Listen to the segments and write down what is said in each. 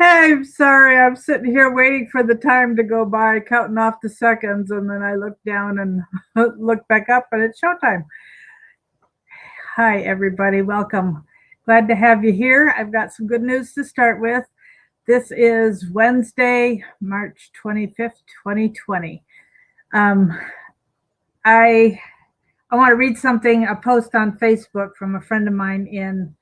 I'm sorry. I'm sitting here waiting for the time to go by, counting off the seconds, and then I look down and look back up, and it's showtime. Hi, everybody. Welcome. Glad to have you here. I've got some good news to start with. This is Wednesday, March 25th, 2020. Um, I I want to read something, a post on Facebook from a friend of mine in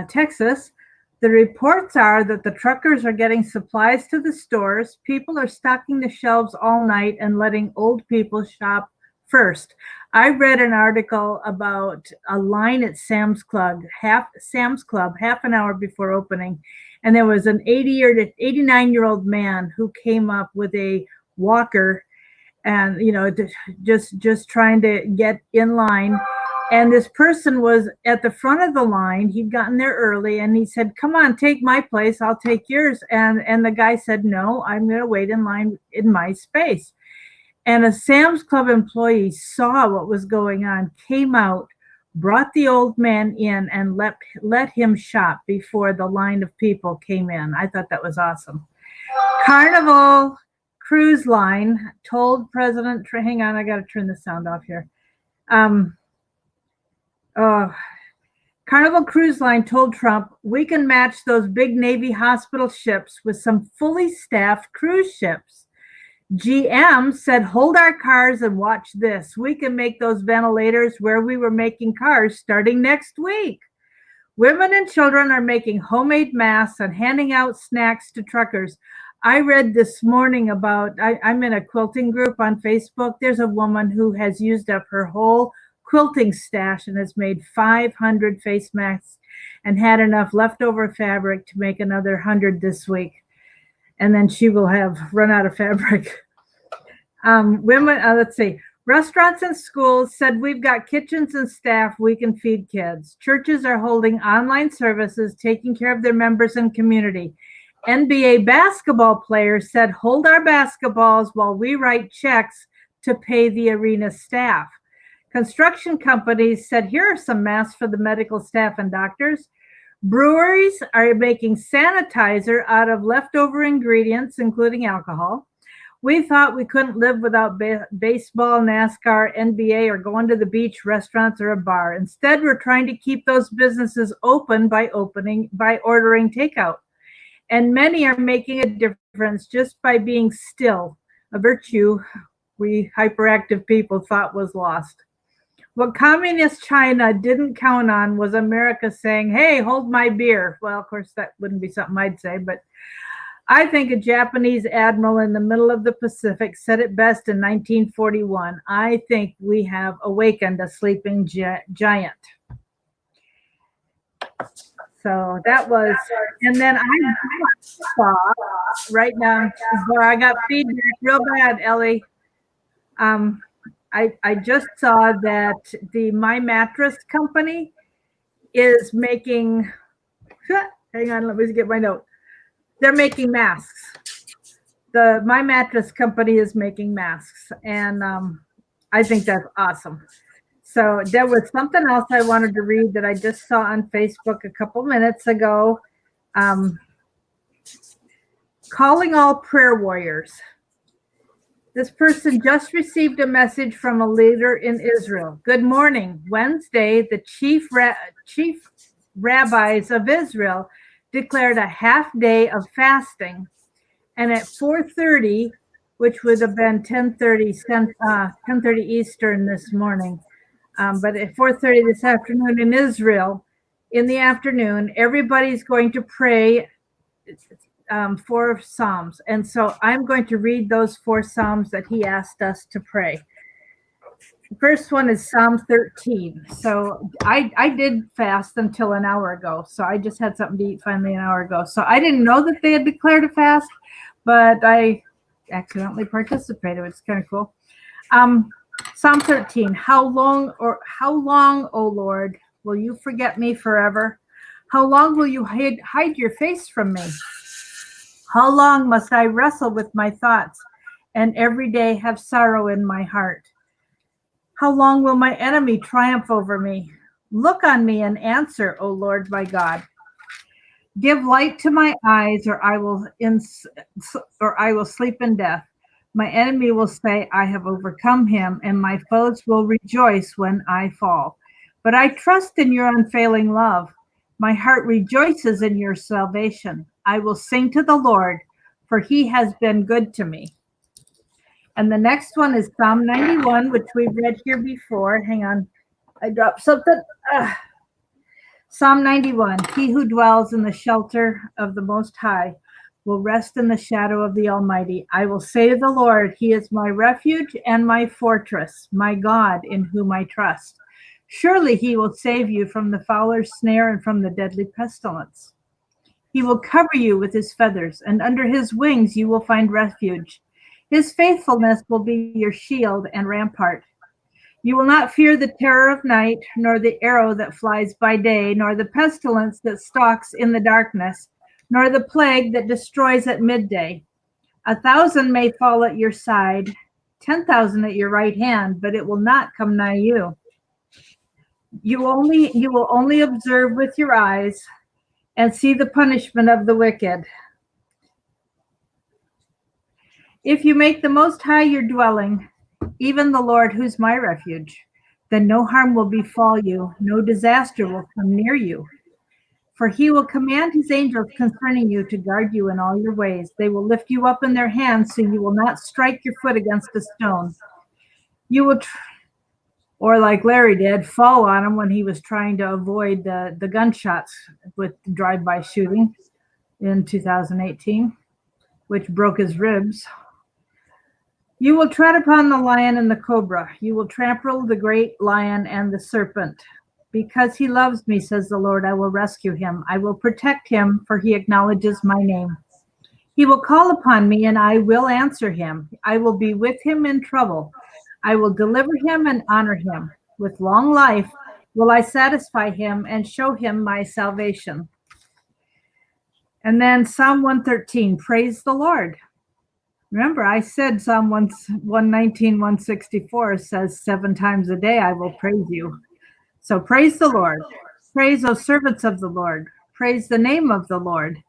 Texas. The reports are that the truckers are getting supplies to the stores. People are stocking the shelves all night and letting old people shop first. I read an article about a line at Sam's Club, half an hour before opening, and there was an 89-year-old man who came up with a walker and just trying to get in line, and this person was at the front of the line. He'd gotten there early and he said, come on, take my place, I'll take yours. And the guy said, no, I'm going to wait in line in my space. And a Sam's Club employee saw what was going on, came out, brought the old man in, and let him shop before the line of people came in. I thought that was awesome. Carnival Cruise Line told President, hang on, I got to turn the sound off here. Carnival Cruise Line told Trump, we can match those big Navy hospital ships with some fully staffed cruise ships. GM said, hold our cars and watch this. We can make those ventilators where we were making cars starting next week. Women and children are making homemade masks and handing out snacks to truckers. I read this morning about, I'm in a quilting group on Facebook. There's a woman who has used up her whole quilting stash and has made 500 face masks and had enough leftover fabric to make another 100 this week. And then she will have run out of fabric. Let's see. Restaurants and schools said, we've got kitchens and staff, we can feed kids. Churches are holding online services, taking care of their members and community. NBA basketball players said, hold our basketballs while we write checks to pay the arena staff. Construction companies said, here are some masks for the medical staff and doctors. Breweries are making sanitizer out of leftover ingredients, including alcohol. We thought we couldn't live without baseball, NASCAR, NBA, or going to the beach, restaurants, or a bar. Instead, we're trying to keep those businesses open by ordering takeout. And many are making a difference just by being still, a virtue we hyperactive people thought was lost. What communist China didn't count on was America saying, hey, hold my beer. Well, of course, that wouldn't be something I'd say, but I think a Japanese admiral in the middle of the Pacific said it best in 1941. I think we have awakened a sleeping giant. So that was, and then I saw right now, I got feedback real bad, Elly. I just saw that the My Mattress company is making, hang on, let me get my note. They're making masks. The My Mattress company is making masks, and I think that's awesome. So there was something else I wanted to read that I just saw on Facebook a couple minutes ago. Calling all prayer warriors. This person just received a message from a leader in Israel. Good morning. Wednesday, the chief rabbis of Israel declared a half day of fasting. And at 4:30, which would have been 10:30 Eastern this morning, but at 4:30 this afternoon in Israel, in the afternoon, everybody's going to pray 4 Psalms. And so I'm going to read those 4 Psalms that he asked us to pray. The first one is Psalm 13. So I did fast until an hour ago. So I just had something to eat finally an hour ago. So I didn't know that they had declared a fast, but I accidentally participated, which is kind of cool. Psalm 13. How long, O Lord, will you forget me forever? How long will you hide your face from me? How long must I wrestle with my thoughts and every day have sorrow in my heart? How long will my enemy triumph over me? Look on me and answer, O Lord my God. Give light to my eyes, or I will sleep in death. My enemy will say, I have overcome him, and my foes will rejoice when I fall. But I trust in your unfailing love. My heart rejoices in your salvation. I will sing to the Lord, for he has been good to me. And the next one is Psalm 91, which we've read here before. Hang on, I dropped something. Psalm 91, he who dwells in the shelter of the Most High will rest in the shadow of the Almighty. I will say to the Lord, he is my refuge and my fortress, my God in whom I trust. Surely he will save you from the fowler's snare and from the deadly pestilence. He will cover you with his feathers, and under his wings you will find refuge. His faithfulness will be your shield and rampart. You will not fear the terror of night, nor the arrow that flies by day, nor the pestilence that stalks in the darkness, nor the plague that destroys at midday. 1,000 may fall at your side, 10,000 at your right hand, but it will not come nigh you. You will only observe with your eyes and see the punishment of the wicked. If you make the Most High your dwelling, even the Lord who's my refuge, then no harm will befall you, no disaster will come near you. For he will command his angels concerning you to guard you in all your ways. They will lift you up in their hands so you will not strike your foot against a stone. You will, or like Larry did, fall on him when he was trying to avoid the gunshots with drive-by shooting in 2018, which broke his ribs. You will tread upon the lion and the cobra. You will trample the great lion and the serpent. Because he loves me, says the Lord, I will rescue him. I will protect him, for he acknowledges my name. He will call upon me, and I will answer him. I will be with him in trouble. I will deliver him and honor him. With long life will I satisfy him and show him my salvation. And then Psalm 113, praise the Lord. Remember, I said Psalm 119, 164 says 7 times a day, I will praise you. So praise the Lord. Praise, O servants of the Lord. Praise the name of the Lord.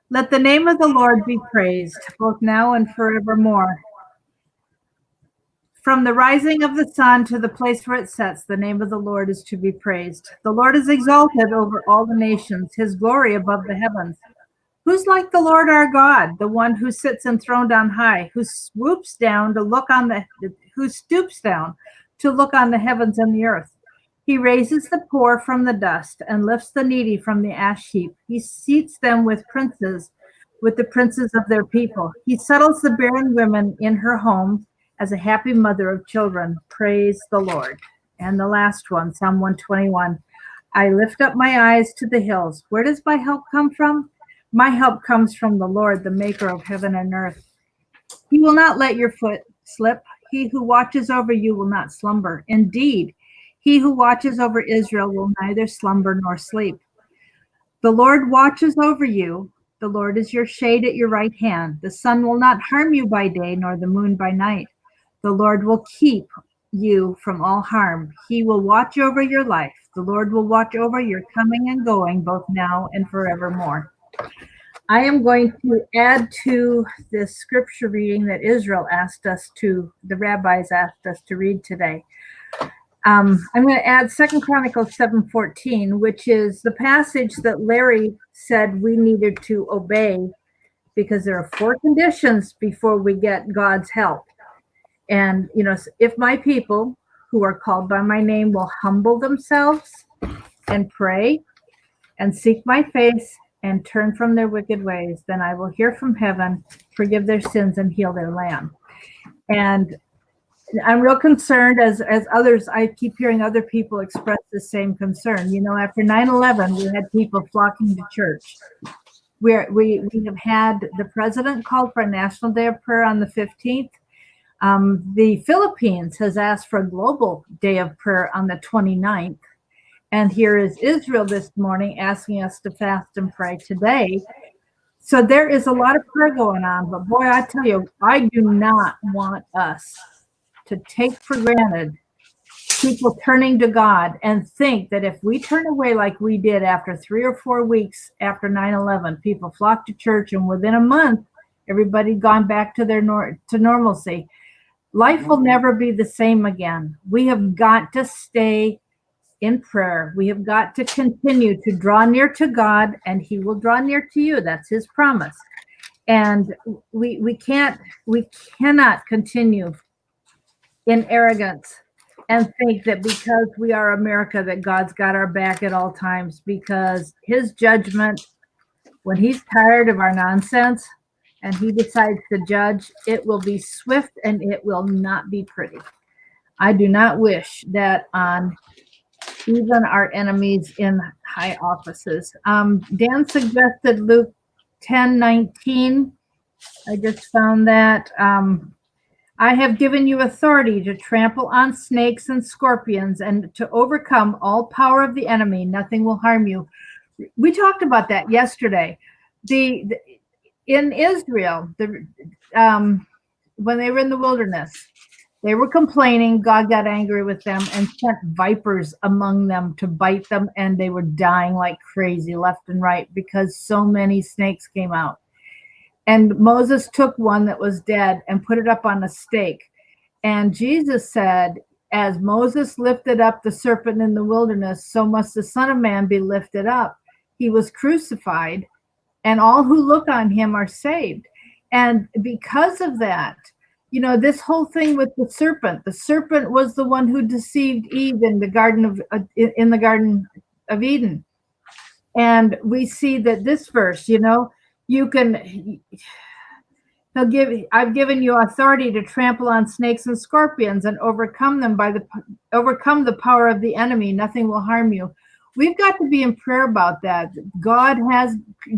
Let the name of the Lord be praised, both now and forevermore. From the rising of the sun to the place where it sets, the name of the Lord is to be praised. The Lord is exalted over all the nations, his glory above the heavens. Who's like the Lord our God, the one who sits enthroned on high, who stoops down to look on the heavens and the earth? He raises the poor from the dust and lifts the needy from the ash heap. He seats them with the princes of their people. He settles the barren women in her home as a happy mother of children. Praise the Lord. And the last one, Psalm 121. I lift up my eyes to the hills. Where does my help come from? My help comes from the Lord, the maker of heaven and earth. He will not let your foot slip. He who watches over you will not slumber. Indeed, he who watches over Israel will neither slumber nor sleep. The Lord watches over you. The Lord is your shade at your right hand. The sun will not harm you by day, nor the moon by night. The Lord will keep you from all harm. He will watch over your life. The Lord will watch over your coming and going, both now and forevermore. I am going to add to this scripture reading that the rabbis asked us to read today. I'm going to add 2 Chronicles 7:14, which is the passage that Larry said we needed to obey because there are 4 conditions before we get God's help. And, if my people who are called by my name will humble themselves and pray and seek my face and turn from their wicked ways, then I will hear from heaven, forgive their sins, and heal their land. And I'm real concerned, as others, I keep hearing other people express the same concern. After 9/11, we had people flocking to church. We have had the president called for a National Day of Prayer on the 15th. The Philippines has asked for a global day of prayer on the 29th. And here is Israel this morning asking us to fast and pray today. So there is a lot of prayer going on. But boy, I tell you, I do not want us to take for granted people turning to God, and think that if we turn away like we did after 3 or 4 weeks after 9/11, people flocked to church, and within a month, everybody gone back to their to normalcy. Life will never be the same again. We have got to stay in prayer. We have got to continue to draw near to God, and He will draw near to you. That's His promise. And we cannot continue in arrogance and think that because we are America that God's got our back at all times, because His judgment, when He's tired of our nonsense and He decides to judge, it will be swift and it will not be pretty. I do not wish that on even our enemies in high offices. Dan suggested Luke 10:19. I just found that. I have given you authority to trample on snakes and scorpions and to overcome all power of the enemy. Nothing will harm you. We talked about that yesterday. In Israel, when they were in the wilderness, they were complaining. God got angry with them and sent vipers among them to bite them, and they were dying like crazy left and right because so many snakes came out. And Moses took one that was dead and put it up on a stake. And Jesus said, as Moses lifted up the serpent in the wilderness, so must the Son of Man be lifted up. He was crucified, and all who look on him are saved. And because of that, this whole thing with the serpent was the one who deceived Eve in the Garden of Eden. And we see that this verse, I've given you authority to trample on snakes and scorpions and overcome the power of the enemy. Nothing will harm you. We've got to be in prayer about that.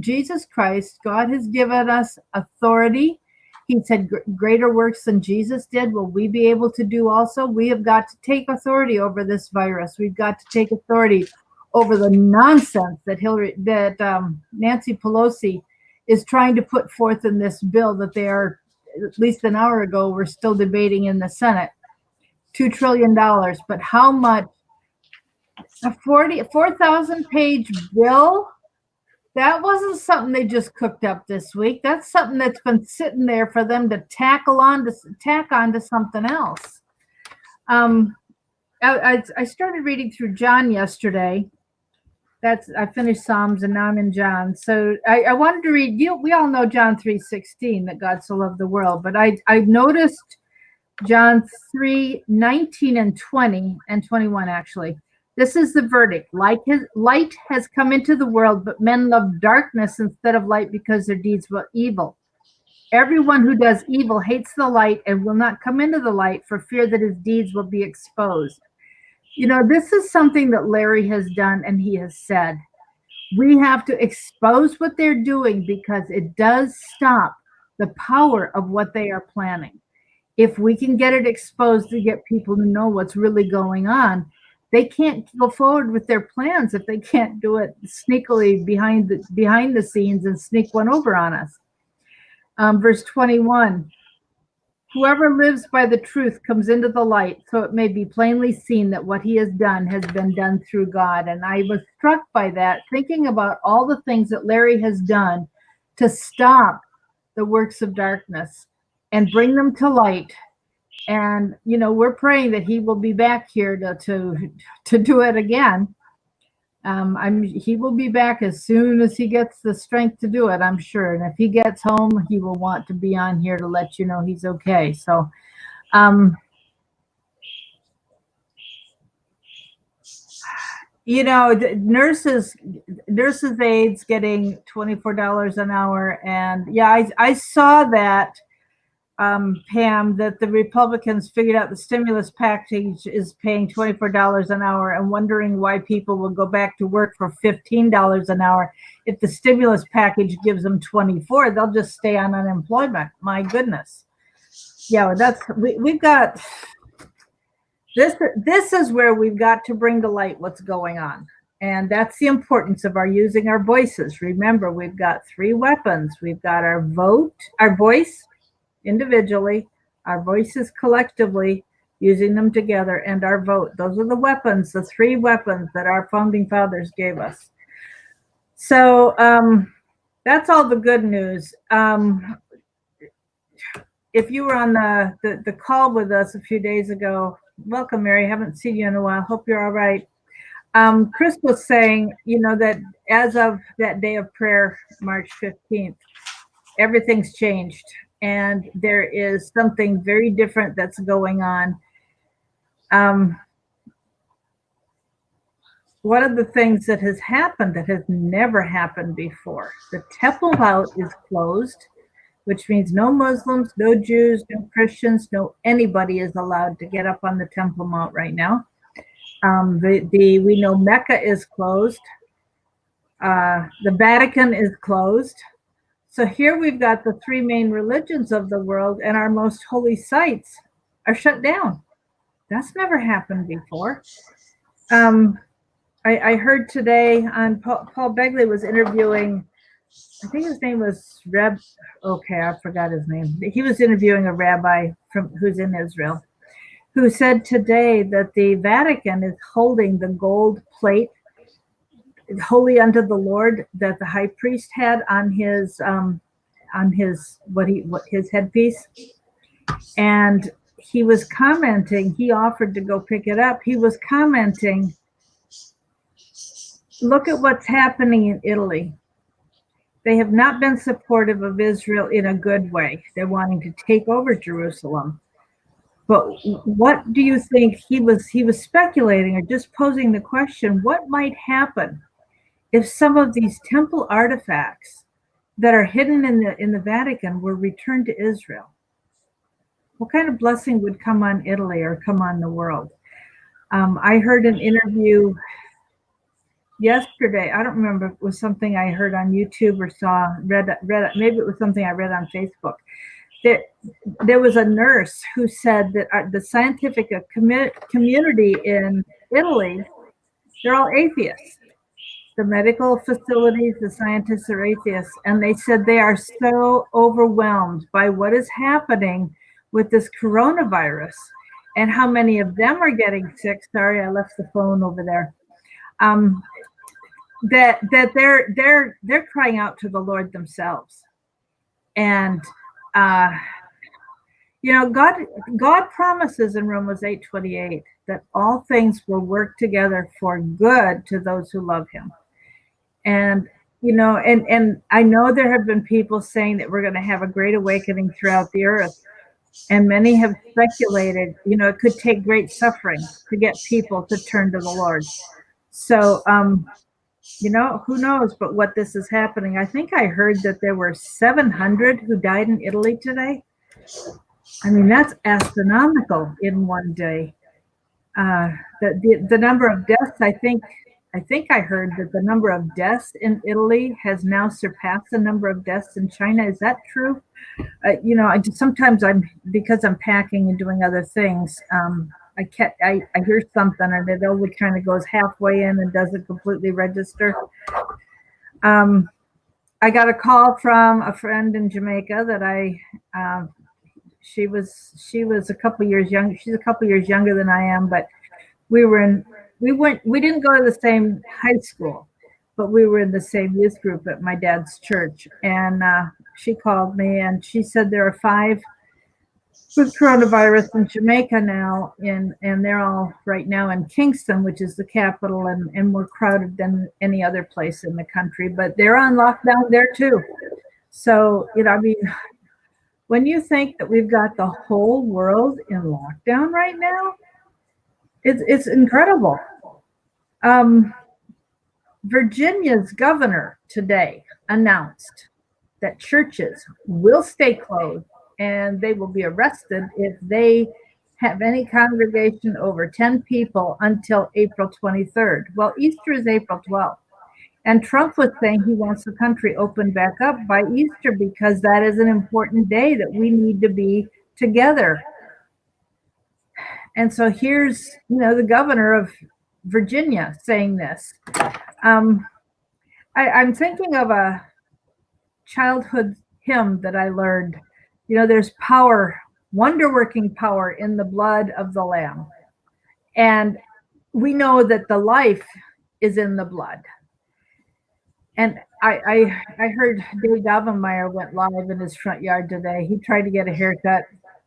Jesus Christ, God has given us authority. He said greater works than Jesus did will we be able to do also. We have got to take authority over this virus. We've got to take authority over the nonsense that Nancy Pelosi is trying to put forth in this bill that they are, at least an hour ago, we're still debating in the Senate. $2 trillion. But how much? A 4,000-page bill? That wasn't something they just cooked up this week. That's something that's been sitting there for them to tack on to something else. I started reading through John yesterday. I finished Psalms and now I'm in John. So I wanted to read. We all know John 3:16, that God so loved the world. But I noticed John 3:19 and 20 and 21 actually. This is the verdict. Light has come into the world, but men love darkness instead of light because their deeds were evil. Everyone who does evil hates the light and will not come into the light for fear that his deeds will be exposed. This is something that Larry has done, and he has said, we have to expose what they're doing because it does stop the power of what they are planning. If we can get it exposed to get people to know what's really going on, they can't go forward with their plans if they can't do it sneakily behind the scenes and sneak one over on us. Verse 21, whoever lives by the truth comes into the light, so it may be plainly seen that what he has been done through God. And I was struck by that, thinking about all the things that Larry has done to stop the works of darkness and bring them to light. And we're praying that he will be back here to do it again. He will be back as soon as he gets the strength to do it, I'm sure. And if he gets home, he will want to be on here to let you know he's okay. So the nurses aides getting $24 an hour. And yeah, I saw that, Pam, that the Republicans figured out the stimulus package is paying $24 an hour and wondering why people will go back to work for $15 an hour. If the stimulus package gives them $24, they'll just stay on unemployment. My goodness. Yeah, we've got this. This is where we've got to bring to light what's going on. And that's the importance of using our voices. Remember, we've got 3 weapons. We've got our voice individually, our voices collectively, using them together, and our vote. Those are the weapons, the three weapons that our founding fathers gave us. So that's all the good news. If you were on the call with us a few days ago, welcome, Mary. Haven't seen you in a while. Hope you're all right. Chris was saying, that as of that day of prayer, March 15th, everything's changed. And there is something very different that's going on. One of the things that has happened that has never happened before, the Temple Mount is closed, which means no Muslims, no Jews, no Christians, no anybody is allowed to get up on the Temple Mount right now. We know Mecca is closed. The Vatican is closed. So here we've got the three main religions of the world, and our most holy sites are shut down. That's never happened before. I heard today on Paul Begley was interviewing, I think his name was I forgot his name. He was interviewing a rabbi who's in Israel, who said today that the Vatican is holding the gold plate, holy unto the Lord, that the high priest had on his his headpiece. And he was commenting, he offered to go pick it up. He was commenting, look at what's happening in Italy. They have not been supportive of Israel in a good way. They're wanting to take over Jerusalem. But what do you think? He was speculating or just posing the question, what might happen if some of these temple artifacts that are hidden in the Vatican were returned to Israel? What kind of blessing would come on Italy or come on the world? I heard an interview yesterday. I don't remember if it was something I heard on YouTube or read. Maybe it was something I read on Facebook. There was a nurse who said that the scientific community in Italy, they're all atheists. The medical facilities, the scientists are atheists, and they said they are so overwhelmed by what is happening with this coronavirus and how many of them are getting sick. Sorry, I left the phone over there. That they're crying out to the Lord themselves. And God promises in Romans 8:28 that all things will work together for good to those who love him. And and I know there have been people saying that we're going to have a great awakening throughout the earth. And many have speculated, it could take great suffering to get people to turn to the Lord. So, who knows but what this is happening. I think I heard that there were 700 who died in Italy today. I mean, that's astronomical in one day. The number of deaths, I think I heard that the number of deaths in Italy has now surpassed the number of deaths in China. Is that true? Sometimes because I'm packing and doing other things, I hear something and it always kind of goes halfway in and doesn't completely register. I got a call from a friend in Jamaica that she was a couple years young. She's a couple years younger than I am, but we didn't go to the same high school, but we were in the same youth group at my dad's church. And she called me and she said there are 5 with coronavirus in Jamaica now, and they're all right now in Kingston, which is the capital, and more crowded than any other place in the country, but they're on lockdown there too. So, when you think that we've got the whole world in lockdown right now, it's incredible. Virginia's governor today announced that churches will stay closed and they will be arrested if they have any congregation over 10 people until April 23rd. Well, Easter is April 12th. And Trump was saying he wants the country opened back up by Easter because that is an important day that we need to be together. And so here's, the governor of Virginia saying this. I'm thinking of a childhood hymn that I learned. There's power wonder-working power in the blood of the Lamb. And we know that the life is in the blood. And I heard Dave Davenmeyer went live in his front yard today. He tried to get a haircut.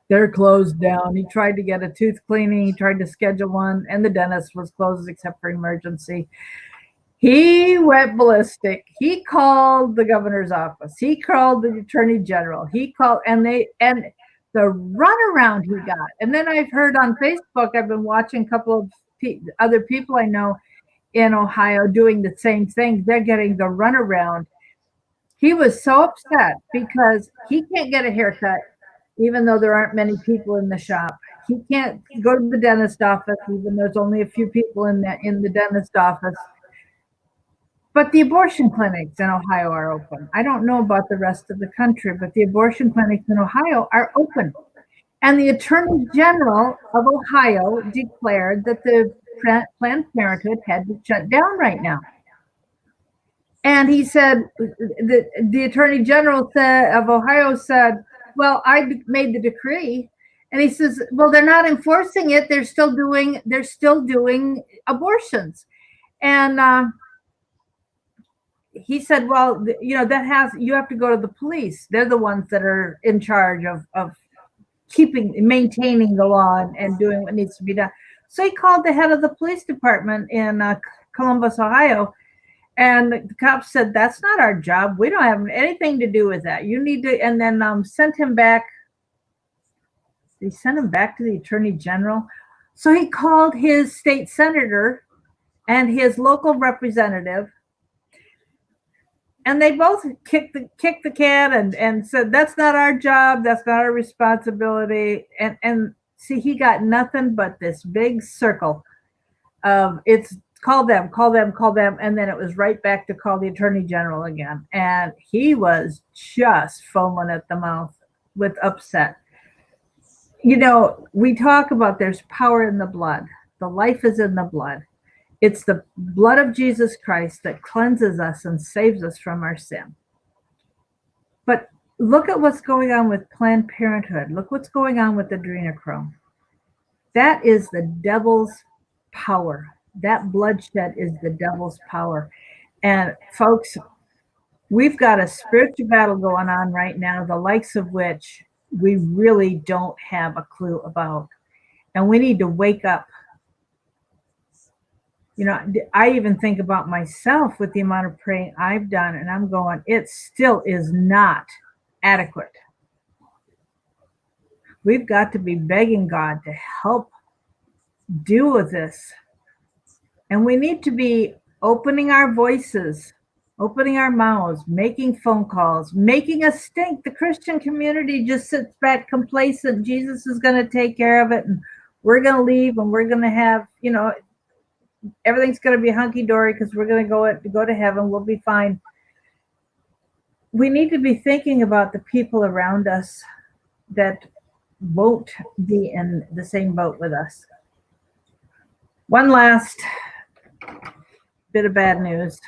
They're closed down. He tried to get a tooth cleaning. He tried to schedule one, and the dentist was closed except for emergency. He went ballistic. He called the governor's office. He called the attorney general. He called, and the runaround he got. And then I've heard on Facebook, I've been watching a couple of other people I know in Ohio doing the same thing. They're getting the runaround. He was so upset because he can't get a haircut, even though there aren't many people in the shop. He can't go to the dentist office, even though there's only a few people in the dentist office. But the abortion clinics in Ohio are open. I don't know about the rest of the country, but the abortion clinics in Ohio are open. And the Attorney General of Ohio declared that the Planned Parenthood had to shut down right now. And he said, the Attorney General of Ohio said, well, I made the decree. And he says, well, they're not enforcing it. They're still doing abortions. And he said, well, you have to go to the police. They're the ones that are in charge of maintaining the law and doing what needs to be done. So he called the head of the police department in Columbus, Ohio, and the cops said, that's not our job. We don't have anything to do with that. You need to, and then sent him back. They sent him back to the attorney general. So he called his state senator and his local representative, and they both kicked the can and said, that's not our job. That's not our responsibility. And see, he got nothing but this big circle of it's call them. And then it was right back to call the attorney general again. And he was just foaming at the mouth with upset. You know, we talk about there's power in the blood. The life is in the blood. It's the blood of Jesus Christ that cleanses us and saves us from our sin. But look at what's going on with Planned Parenthood. Look what's going on with adrenochrome. That is the devil's power. That bloodshed is the devil's power. And folks, we've got a spiritual battle going on right now, the likes of which we really don't have a clue about. And we need to wake up. You know, I even think about myself with the amount of praying I've done, and I'm going, it still is not adequate. We've got to be begging God to help deal with this. And we need to be opening our voices, opening our mouths, making phone calls, making us stink. The Christian community just sits back complacent. Jesus is going to take care of it, and we're going to leave, and we're going to have, you know, everything's going to be hunky-dory because we're going to go to heaven. We'll be fine. We need to be thinking about the people around us that won't be in the same boat with us. One last bit of bad news.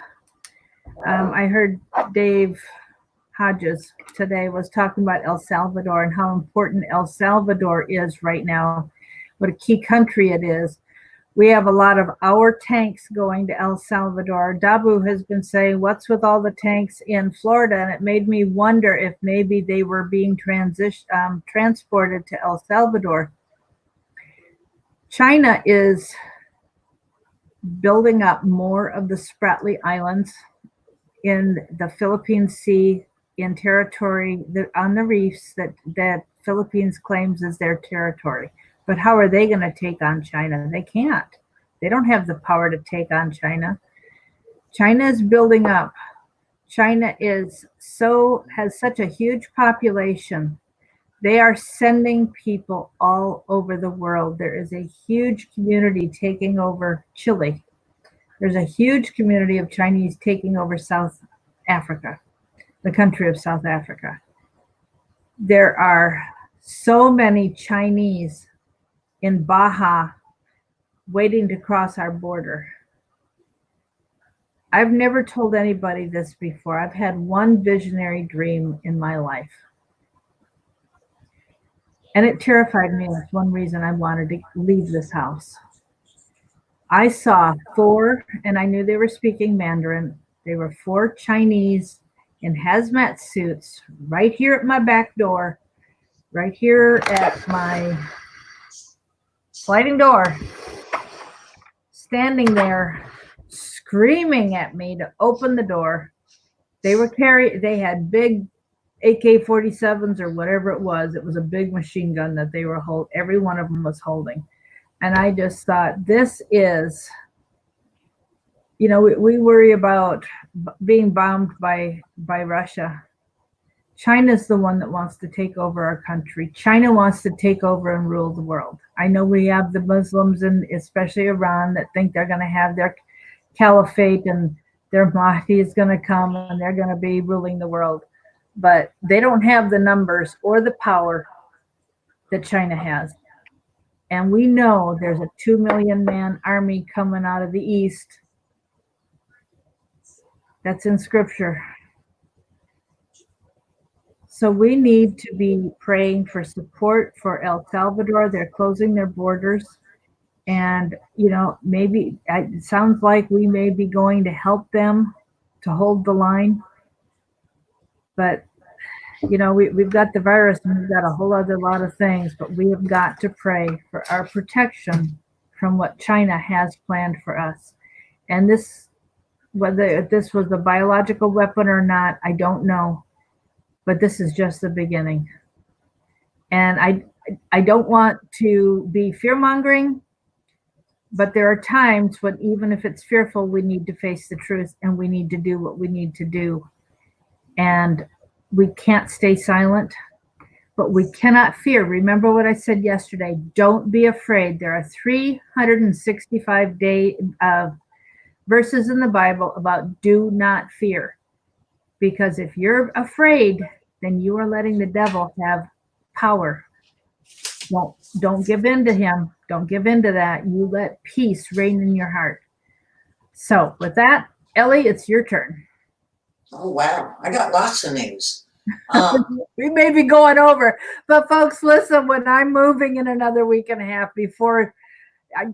I heard Dave Hodges today was talking about El Salvador and how important El Salvador is right now, what a key country it is. We have a lot of our tanks going to El Salvador. Dabu has been saying, what's with all the tanks in Florida? And it made me wonder if maybe they were being transported to El Salvador. China is building up more of the Spratly Islands in the Philippine Sea, in territory on the reefs that Philippines claims is their territory. But how are they going to take on China? They can't. They don't have the power to take on China. China is building up. China has such a huge population. They are sending people all over the world. There is a huge community taking over Chile. There's a huge community of Chinese taking over South Africa, the country of South Africa. There are so many Chinese in Baja waiting to cross our border. I've never told anybody this before. I've had one visionary dream in my life. And it terrified me. That's one reason I wanted to leave this house. I saw four, and I knew they were speaking Mandarin. They were four Chinese in hazmat suits right here at my back door, right here at my sliding door, standing there screaming at me to open the door. They had big AK-47s or whatever it was. It was a big machine gun that they were every one of them was holding. And I just thought, this is, we worry about being bombed by Russia. China's the one that wants to take over our country. China wants to take over and rule the world. I know we have the Muslims, and especially Iran, that think they're going to have their caliphate and their Mahdi is going to come and they're going to be ruling the world. But they don't have the numbers or the power that China has. And we know there's a 2 million man army coming out of the east. That's in scripture. So we need to be praying for support for El Salvador. They're closing their borders. And, maybe it sounds like we may be going to help them to hold the line. But, we've got the virus and we've got a whole other lot of things, but we have got to pray for our protection from what China has planned for us. And this, whether this was a biological weapon or not, I don't know. But this is just the beginning. And I don't want to be fear-mongering, but there are times when, even if it's fearful, we need to face the truth and we need to do what we need to do. And we can't stay silent, but we cannot fear. Remember what I said yesterday. Don't be afraid. There are 365 verses in the Bible about do not fear. Because if you're afraid, then you are letting the devil have power. Don't give in to him. Don't give in to that. You let peace reign in your heart. So with that, Elly, it's your turn. Oh, wow. I got lots of news. We may be going over, but folks, listen, when I'm moving in another week and a half before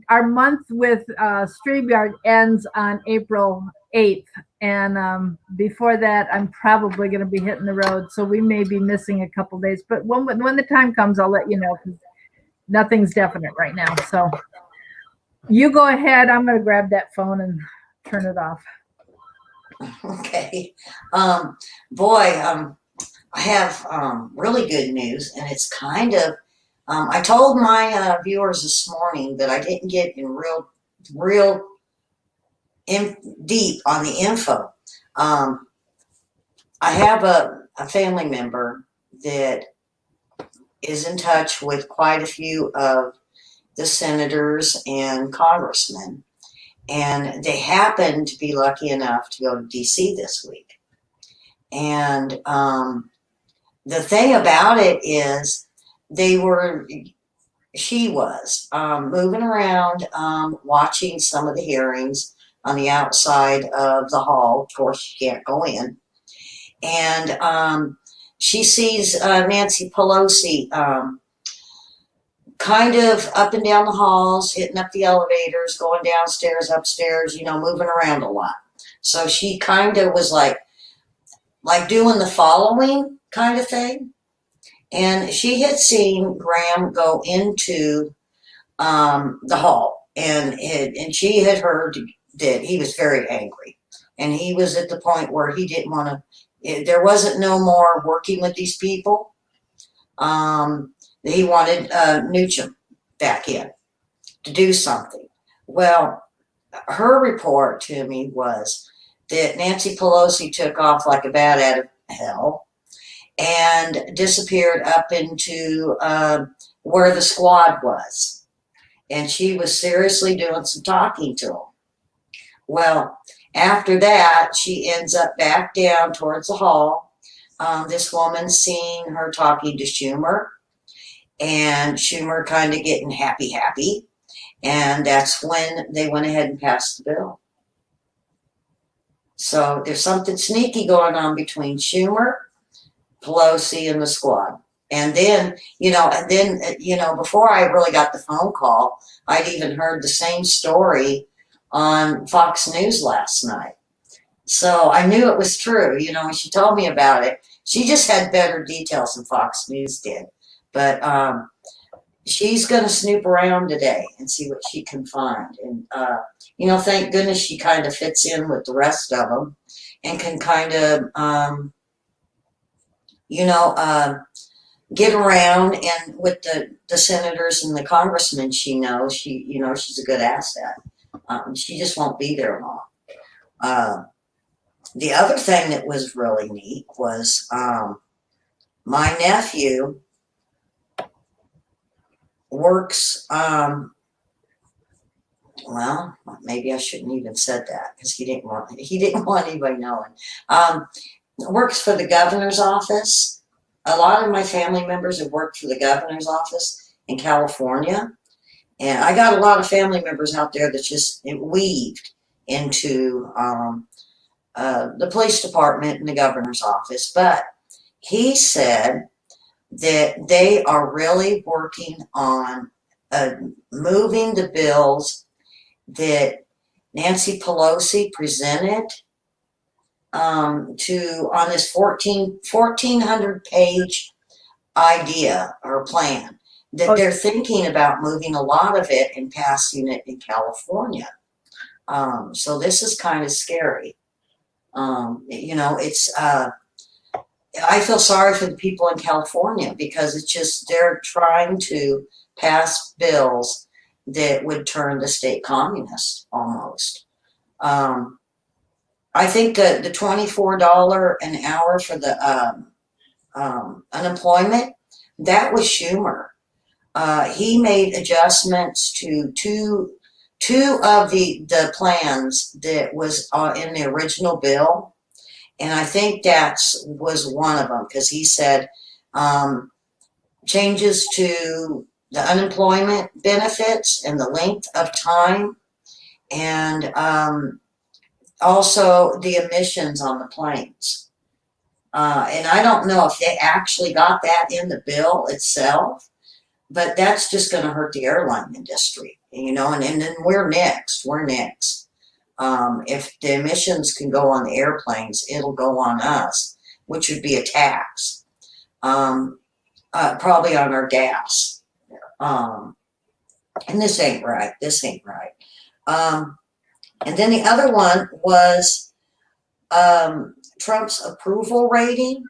our month with StreamYard ends on April 8th. And before that, I'm probably going to be hitting the road. So we may be missing a couple days. But when the time comes, I'll let you know, because nothing's definite right now. So you go ahead. I'm going to grab that phone and turn it off. Okay. I have really good news. And it's kind of, I told my viewers this morning that I didn't get in real deep on the info. I have a family member that is in touch with quite a few of the senators and congressmen, and they happen to be lucky enough to go to DC this week. And the thing about it is she was moving around, watching some of the hearings on the outside of the hall. Of course, she can't go in. And she sees Nancy Pelosi kind of up and down the halls, hitting up the elevators, going downstairs, upstairs, moving around a lot. So she kind of was like doing the following kind of thing. And she had seen Graham go into the hall, and she had heard that he was very angry, and he was at the point where he didn't want to. There wasn't no more working with these people. He wanted Newsom back in to do something. Well, her report to me was that Nancy Pelosi took off like a bat out of hell and disappeared up into where the squad was. And she was seriously doing some talking to them. Well, after that, she ends up back down towards the hall. This woman seeing her talking to Schumer, and Schumer kind of getting happy. And that's when they went ahead and passed the bill. So there's something sneaky going on between Schumer, Pelosi, and the squad. And then, before I really got the phone call, I'd even heard the same story on Fox News last night. So I knew it was true, when she told me about it. She just had better details than Fox News did. But she's going to snoop around today and see what she can find. And, thank goodness she kind of fits in with the rest of them and can kind of, get around, and with the senators and the congressmen she knows, she's a good asset. She just won't be there long. The other thing that was really neat was my nephew works, well, maybe I shouldn't even said that because he didn't want anybody knowing. Works for the governor's office. A lot of my family members have worked for the governor's office in California. And I got a lot of family members out there that just weaved into the police department and the governor's office. But he said that they are really working on moving the bills that Nancy Pelosi presented on this 1,400 page idea or plan, that they're thinking about moving a lot of it and passing it in California. So this is kind of scary. It's I feel sorry for the people in California because it's just they're trying to pass bills that would turn the state communist almost. I think the $24 an hour for the unemployment, that was Schumer. He made adjustments to two of the plans that was in the original bill, and I think that was one of them because he said changes to the unemployment benefits and the length of time, and also the emissions on the planes. And I don't know if they actually got that in the bill itself, but that's just going to hurt the airline industry, and then we're next. If the emissions can go on the airplanes, it'll go on us, which would be a tax, probably on our gas. And this ain't right. And then the other one was Trump's approval rating.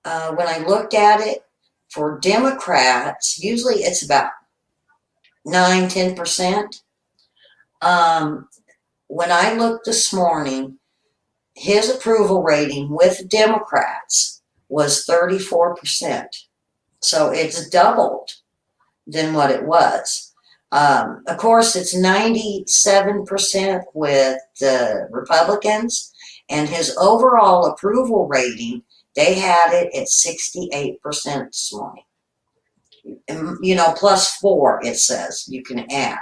When I looked at it, for Democrats, usually it's about 9-10%. When I looked this morning, his approval rating with Democrats was 34%. So it's doubled than what it was. Of course, it's 97% with the Republicans, and his overall approval rating, they had it at 68% this morning. +4, it says you can add.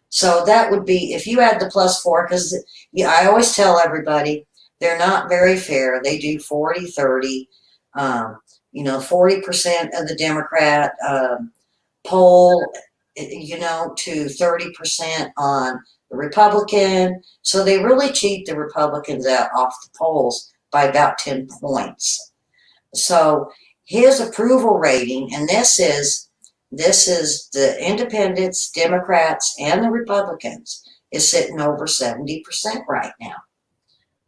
So that would be, if you add the +4, because I always tell everybody, they're not very fair. They do 40-30. 40% of the Democrat poll, to 30% on the Republican. So they really cheat the Republicans out off the polls by about 10 points. So his approval rating, and this is the independents, Democrats, and the Republicans, is sitting over 70% right now,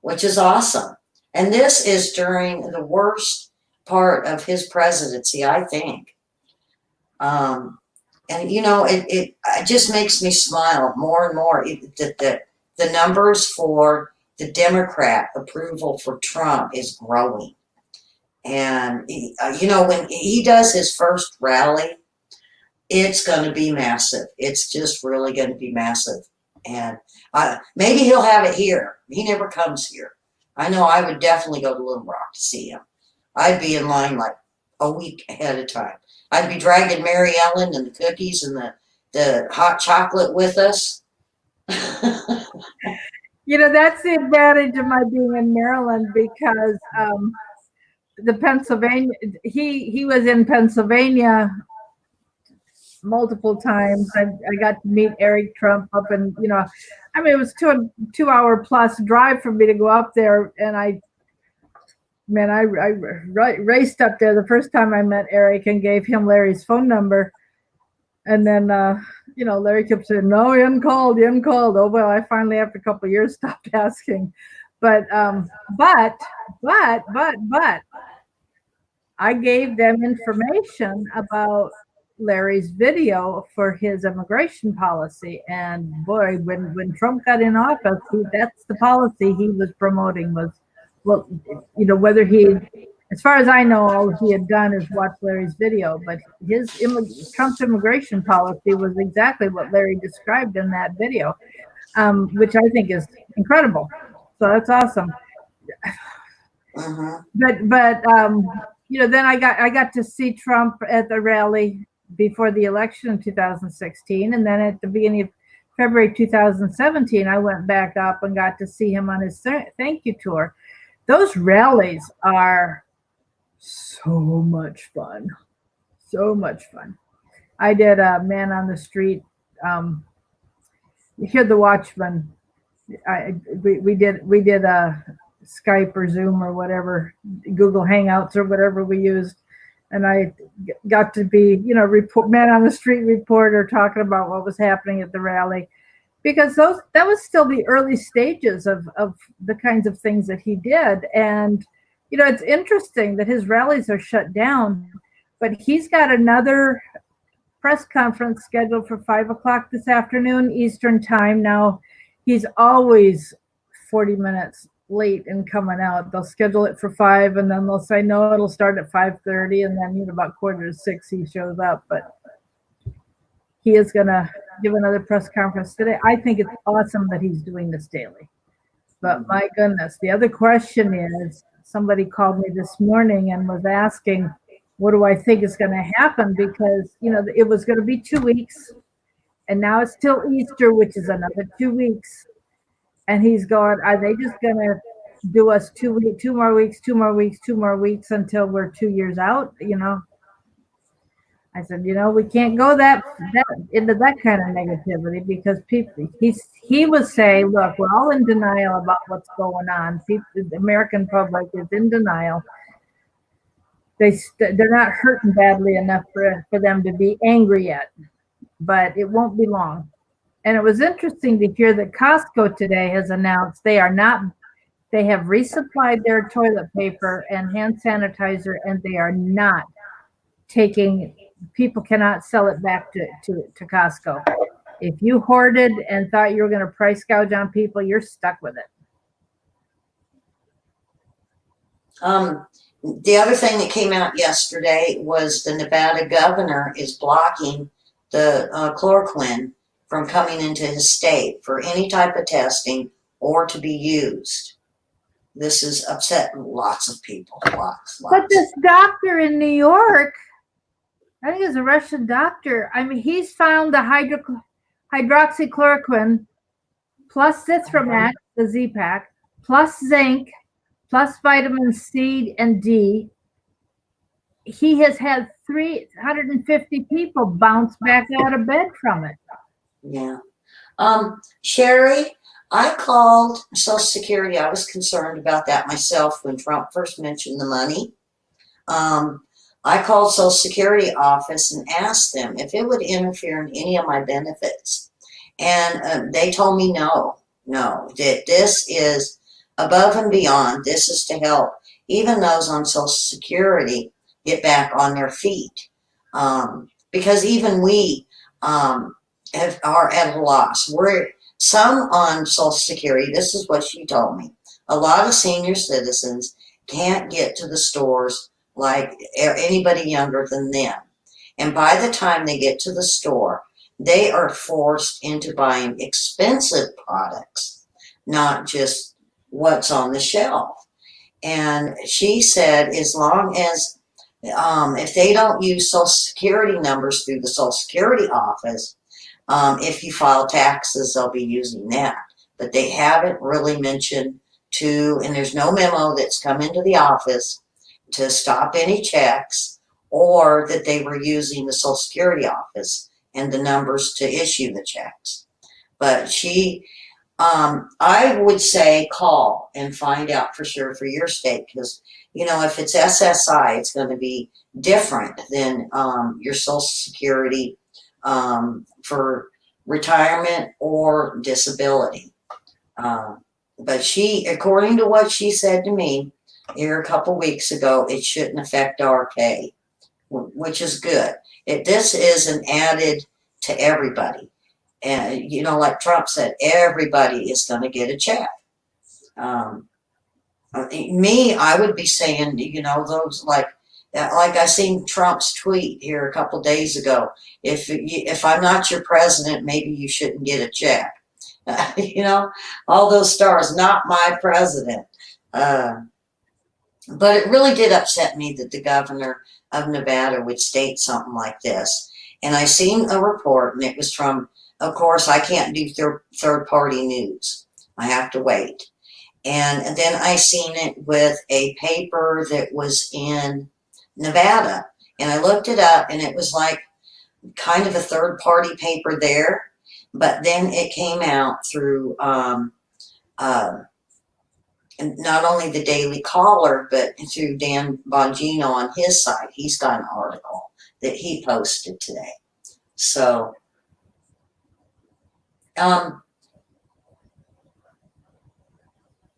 which is awesome. And this is during the worst part of his presidency, I think. And it just makes me smile more and more that the numbers for the Democrat approval for Trump is growing. And when he does his first rally, it's going to be massive. It's just really going to be massive. And maybe he'll have it here. He never comes here. I know I would definitely go to Little Rock to see him. I'd be in line like a week ahead of time. I'd be dragging Mary Ellen and the cookies and the hot chocolate with us. That's the advantage of my being in Maryland, because the Pennsylvania. He was in Pennsylvania multiple times. I got to meet Eric Trump up in, I mean, it was 2 hour plus drive for me to go up there. And I raced up there the first time I met Eric and gave him Larry's phone number. And then, Larry kept saying, no, he hadn't called. Oh, well, I finally, after a couple of years, stopped asking. But I gave them information about Larry's video for his immigration policy. And boy, when Trump got in office, that's the policy he was promoting was, well, whether as far as I know, all he had done is watch Larry's video, but Trump's immigration policy was exactly what Larry described in that video, which I think is incredible. So that's awesome. Uh-huh. But then I got to see Trump at the rally before the election in 2016, and then at the beginning of February 2017, I went back up and got to see him on his thank you tour. Those rallies are so much fun. So much fun. I did a Man on the Street. Hear the Watchman. We did a Skype or Zoom or whatever, Google Hangouts or whatever we used, and I got to be Man on the Street reporter talking about what was happening at the rally, because that was still the early stages of the kinds of things that he did. And it's interesting that his rallies are shut down, but he's got another press conference scheduled for 5:00 this afternoon Eastern time. Now, he's always 40 minutes late in coming out. They'll schedule it for 5, and then they'll say, no, it'll start at 5:30, and then about 5:45 he shows up. But he is going to give another press conference today. I think it's awesome that he's doing this daily. But my goodness, the other question is, somebody called me this morning and was asking, what do I think is going to happen? Because, it was going to be 2 weeks, and now it's till Easter, which is another 2 weeks. And he's going, are they just going to do us 2 more weeks until we're 2 years out? I said, we can't go that into that kind of negativity, because he was saying, look, we're all in denial about what's going on. The American public is in denial. They're not hurting badly enough for them to be angry yet, but it won't be long. And it was interesting to hear that Costco today has announced they have resupplied their toilet paper and hand sanitizer, and they are not people cannot sell it back to Costco. If you hoarded and thought you were going to price gouge on people, you're stuck with it. The other thing that came out yesterday was the Nevada governor is blocking the chloroquine from coming into his state for any type of testing or to be used. This is upsetting lots of people. Lots. But this doctor in New York, I think it's a Russian doctor. I mean, he's found the hydroxychloroquine plus Zithromax, the Z-Pack, plus zinc, plus vitamin C and D. He has had 350 people bounce back out of bed from it. Yeah. Sherry, I called Social Security. I was concerned about that myself when Trump first mentioned the money. I called Social Security office and asked them if it would interfere in any of my benefits. And they told me no, that this is above and beyond. This is to help even those on Social Security get back on their feet. Because even we are at a loss. Some on Social Security, this is what she told me, a lot of senior citizens can't get to the stores like anybody younger than them. And by the time they get to the store, they are forced into buying expensive products, not just what's on the shelf. And she said, as long as, if they don't use Social Security numbers through the Social Security office, if you file taxes, they'll be using that. But they haven't really mentioned and there's no memo that's come into the office to stop any checks, or that they were using the Social Security office and the numbers to issue the checks. But I would say call and find out for sure for your state, because if it's SSI, it's going to be different than your Social Security for retirement or disability. But according to what she said to me here a couple weeks ago, it shouldn't affect our pay, which is good. This isn't added to everybody. And, like Trump said, everybody is going to get a check. I would be saying, those like I seen Trump's tweet here a couple days ago. If I'm not your president, maybe you shouldn't get a check. All those stars, not my president. But it really did upset me that the governor of Nevada would state something like this. And I seen a report, and it was from, of course, I can't do third-party news. I have to wait. And then I seen it with a paper that was in Nevada. And I looked it up, and it was like kind of a third-party paper there. But then it came out through not only the Daily Caller, but through Dan Bongino on his site. He's got an article that he posted today. So,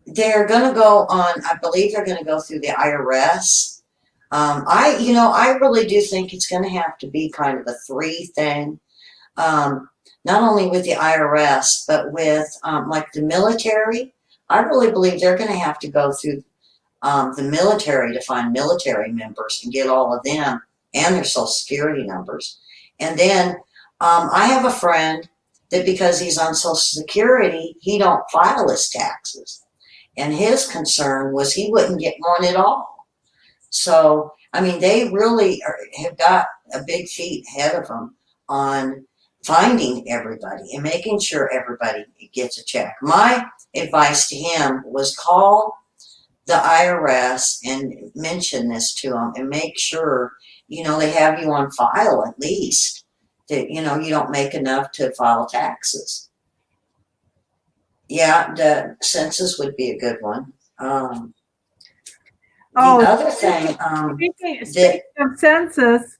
they're going to go on, I believe they're going to go through the IRS. I really do think it's going to have to be kind of a three thing. Not only with the IRS, but with like the military. I really believe they're going to have to go through the military to find military members and get all of them and their Social Security numbers. And then I have a friend that because he's on Social Security, he don't file his taxes. And his concern was he wouldn't get one at all. So, they really have got a big feat ahead of them on finding everybody and making sure everybody gets a check. My advice to him was call the IRS and mention this to them and make sure, they have you on file at least, that, you don't make enough to file taxes. Yeah, the census would be a good one. The other thing, speaking of census,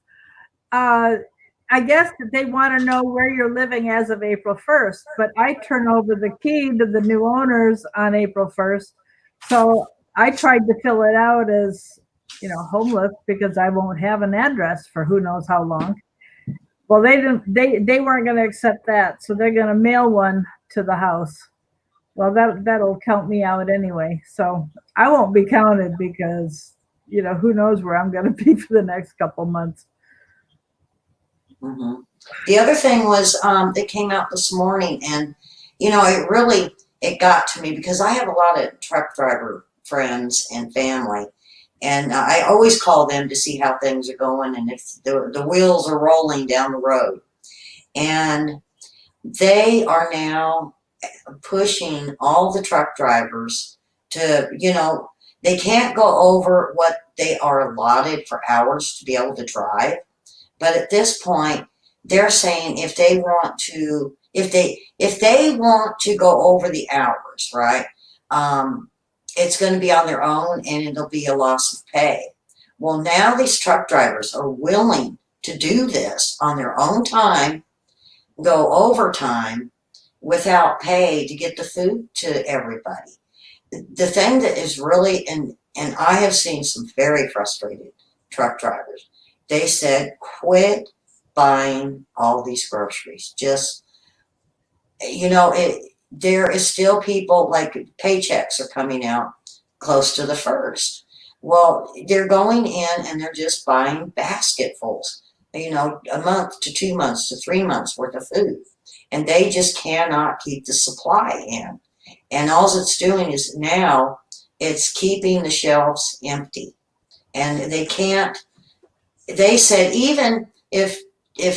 I guess that they want to know where you're living as of April 1st, but I turn over the key to the new owners on April 1st. So I tried to fill it out as, homeless, because I won't have an address for who knows how long. Well, they weren't going to accept that. So they're going to mail one to the house. Well, that'll count me out anyway. So I won't be counted because, who knows where I'm going to be for the next couple months. Mm-hmm. The other thing was that came out this morning, and it got to me because I have a lot of truck driver friends and family, and I always call them to see how things are going and if the wheels are rolling down the road. And they are now pushing all the truck drivers to, they can't go over what they are allotted for hours to be able to drive. But at this point, they're saying if they want to go over the hours, right, it's going to be on their own and it'll be a loss of pay. Well, now these truck drivers are willing to do this on their own time, go overtime without pay to get the food to everybody. The thing that is really, and I have seen some very frustrated truck drivers. They said, quit buying all these groceries. Just, there is still people, like paychecks are coming out close to the 1st. Well, they're going in and they're just buying basketfuls, a month to 2 months to 3 months worth of food. And they just cannot keep the supply in. And all it's doing is now it's keeping the shelves empty. And they can't. They said even if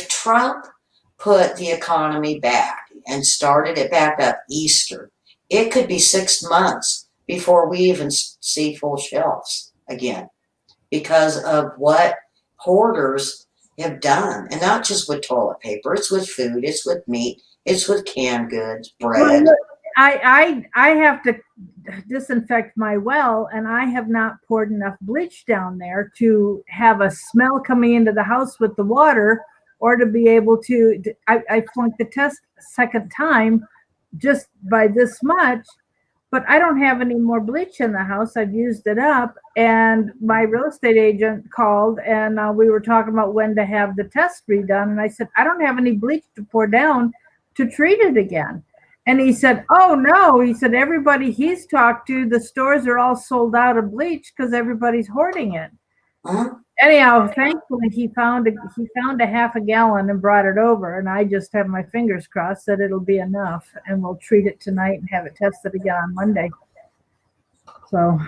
Trump put the economy back and started it back up Easter, it could be 6 months before we even see full shelves again. because of what hoarders have done. And not just with toilet paper, it's with food, it's with meat, it's with canned goods, Well, bread. look, I have to disinfect my well, and I have not poured enough bleach down there to have a smell coming into the house with the water, or to be able to. I flunked the test second time just by this much, but I don't have any more bleach in the house. I've used it up, and my real estate agent called, and we were talking about when to have the test redone. And I said, I don't have any bleach to pour down to treat it again. And he said, oh no, he said, everybody he's talked to, the stores are all sold out of bleach because everybody's hoarding it. Huh? Anyhow, thankfully he found a half a gallon and brought it over, and I just have my fingers crossed that it'll be enough, and we'll treat it tonight and have it tested again on Monday. So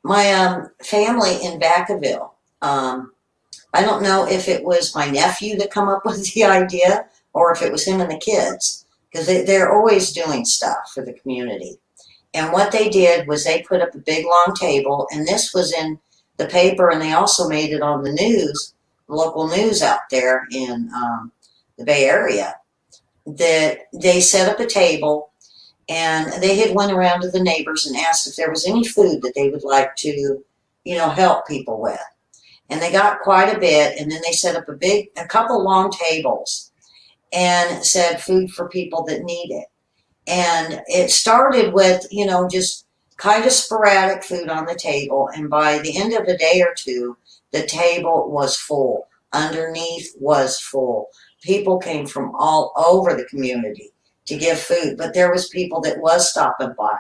My family in Vacaville, I don't know if it was my nephew that come up with the idea or if it was him and the kids, because they're always doing stuff for the community. And what they did was they put up a big long table, and this was in the paper, and they also made it on the news, local news out there in the Bay Area, that they set up a table, and they had went around to the neighbors and asked if there was any food that they would like to, help people with. And they got quite a bit, and then they set up a couple long tables and said food for people that need it. And it started with, just kind of sporadic food on the table. And by the end of a day or two, the table was full. Underneath was full. People came from all over the community to give food, but there was people that was stopping by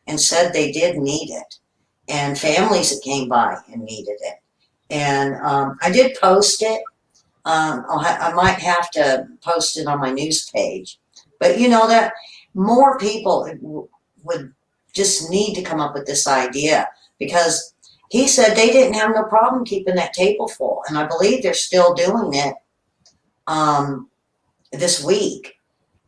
and said they did need it, and families that came by and needed it. And I did post it. I might have to post it on my news page, but that more people would just need to come up with this idea, because he said they didn't have no problem keeping that table full, and I believe they're still doing it this week.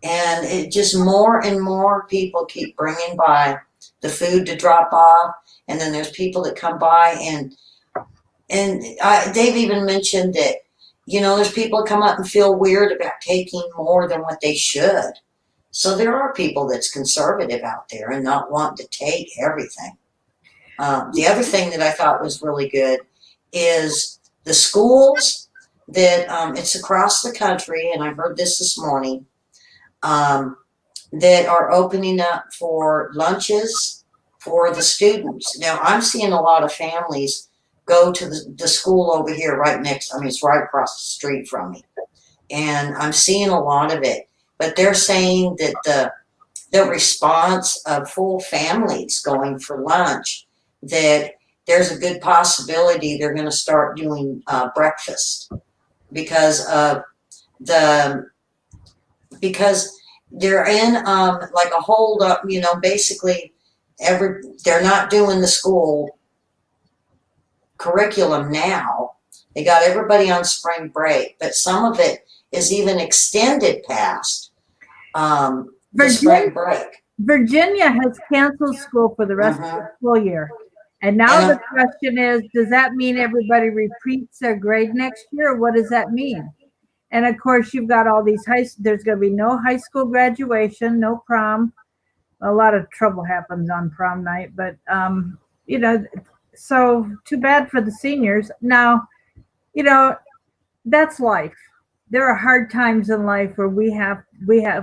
And it just more and more people keep bringing by the food to drop off, and then there's people that come by and they've even mentioned that there's people that come up and feel weird about taking more than what they should. So there are people that's conservative out there and not want to take everything. The other thing that I thought was really good is the schools that it's across the country, and I heard this morning, that are opening up for lunches for the students. Now, I'm seeing a lot of families go to the school over here right next, it's right across the street from me. And I'm seeing a lot of it. But they're saying that the response of full families going for lunch, that there's a good possibility they're going to start doing breakfast because of because they're in like a hold up, basically they're not doing the school curriculum now. They got everybody on spring break, but some of it is even extended past the spring break. Virginia has canceled school for the rest of the school year. And now the question is, does that mean everybody repeats their grade next year, or what does that mean? And of course, you've got all these there's going to be no high school graduation, no prom. A lot of trouble happens on prom night, but so too bad for the seniors. Now, that's life. There are hard times in life where we have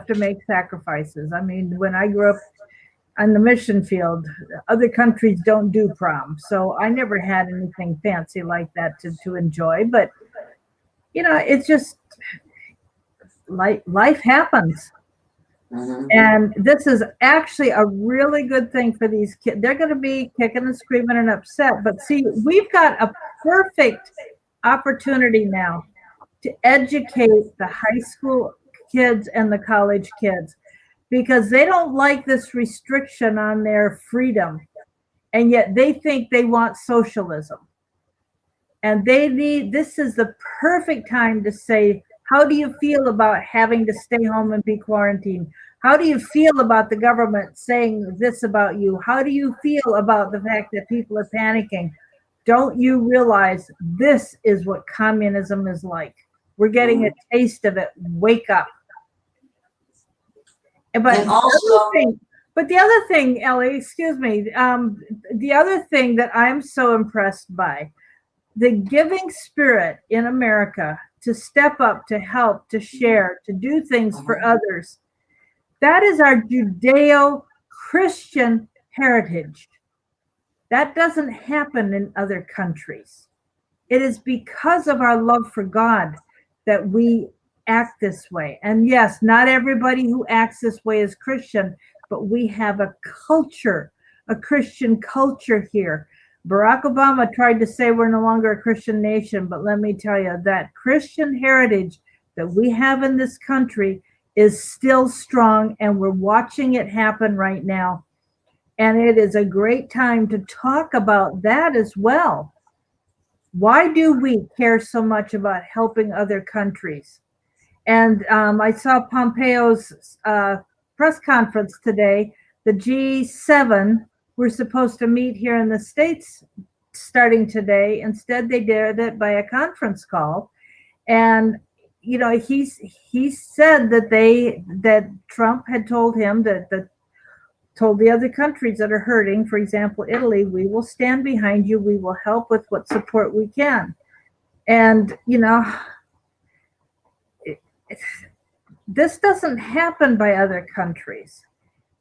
to make sacrifices. When I grew up on the mission field, other countries don't do prom, so I never had anything fancy like that to enjoy. But it's just life happens. And this is actually a really good thing for these kids. They're going to be kicking and screaming and upset, but see, we've got a perfect opportunity now to educate the high school kids and the college kids, because they don't like this restriction on their freedom, and yet they think they want socialism. And this is the perfect time to say, how do you feel about having to stay home and be quarantined? How do you feel about the government saying this about you? How do you feel about the fact that people are panicking? Don't you realize this is what communism is like? We're getting a taste of it. Wake up. But And also, the other thing, Ellie, excuse me, the other thing that I'm so impressed by, the giving spirit in America to step up, to help, to share, to do things for others. That is our Judeo Christian heritage. That doesn't happen in other countries. It is because of our love for God that we act this way. And yes, not everybody who acts this way is Christian, but we have a culture, a Christian culture here. Barack Obama tried to say we're no longer a Christian nation, but let me tell you that Christian heritage that we have in this country is still strong, and we're watching it happen right now. And it is a great time to talk about that as well. Why do we care so much about helping other countries? And I saw Pompeo's press conference today. The G7 were supposed to meet here in the States starting today. Instead, they did it by a conference call. And you know, he said that Trump had told him that told the other countries that are hurting, for example, Italy, we will stand behind you. We will help with what support we can. And, you know, this doesn't happen by other countries.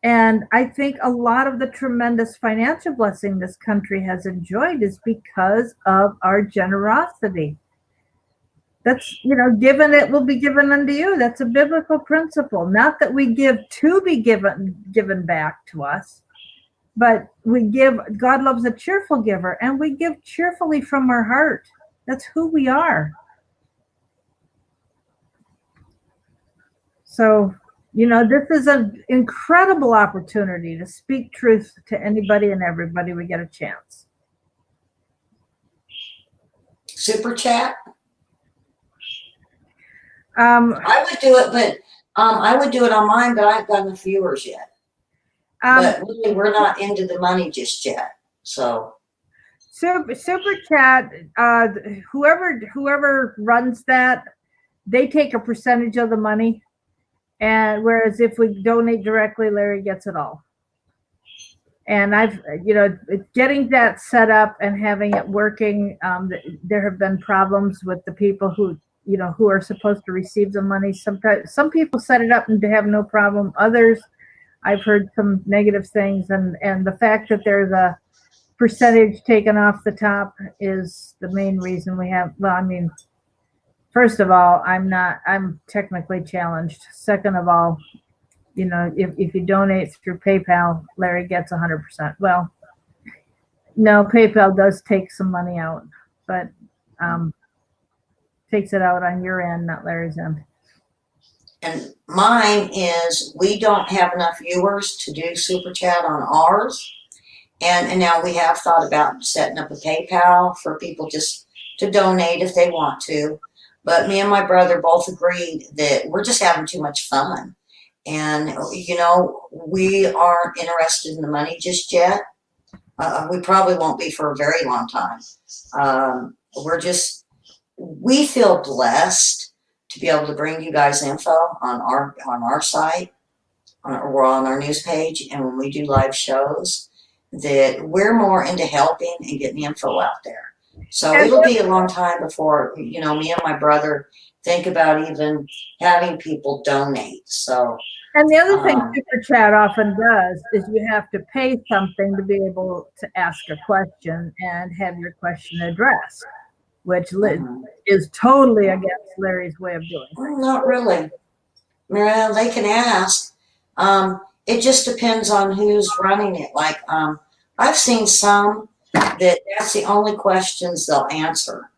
And I think a lot of the tremendous financial blessing this country has enjoyed is because of our generosity. That's, you know, given it will be given unto you. That's a biblical principle. Not that we give to be given back to us, but we give. God loves a cheerful giver, and we give cheerfully from our heart. That's who we are. So, you know, this is an incredible opportunity to speak truth to anybody and everybody we get a chance. super chat. I would do it, but I would do it on mine, but I haven't got enough viewers yet. But really, we're not into the money just yet. So super chat, whoever runs that, they take a percentage of the money, and whereas if we donate directly, Larry gets it all. And I've, you know, getting that set up and having it working, there have been problems with the people who, you know, who are supposed to receive the money. Sometimes some people set it up and they have no problem. Others, I've heard some negative things, and the fact that there's a percentage taken off the top is the main reason we have. Well, I mean, first of all, I'm technically challenged. Second of all, you know, if you donate through PayPal, Larry gets 100%. Well, no, PayPal does take some money out, but takes it out on your end, not Larry's end. And mine is we don't have enough viewers to do super chat on ours. And now we have thought about setting up a PayPal for people just to donate if they want to. But me and my brother both agreed that we're just having too much fun. And, you know, we aren't interested in the money just yet. We probably won't be for a very long time. We feel blessed to be able to bring you guys info on our site or on our news page. And when we do live shows, that we're more into helping and getting the info out there. So it'll be a long time before, you know, me and my brother think about even having people donate. So, and the other thing Super Chat often does is you have to pay something to be able to ask a question and have your question addressed, which is totally against Larry's way of doing things. Well, not really. Well, they can ask. It just depends on who's running it. Like, I've seen some that's the only questions they'll answer.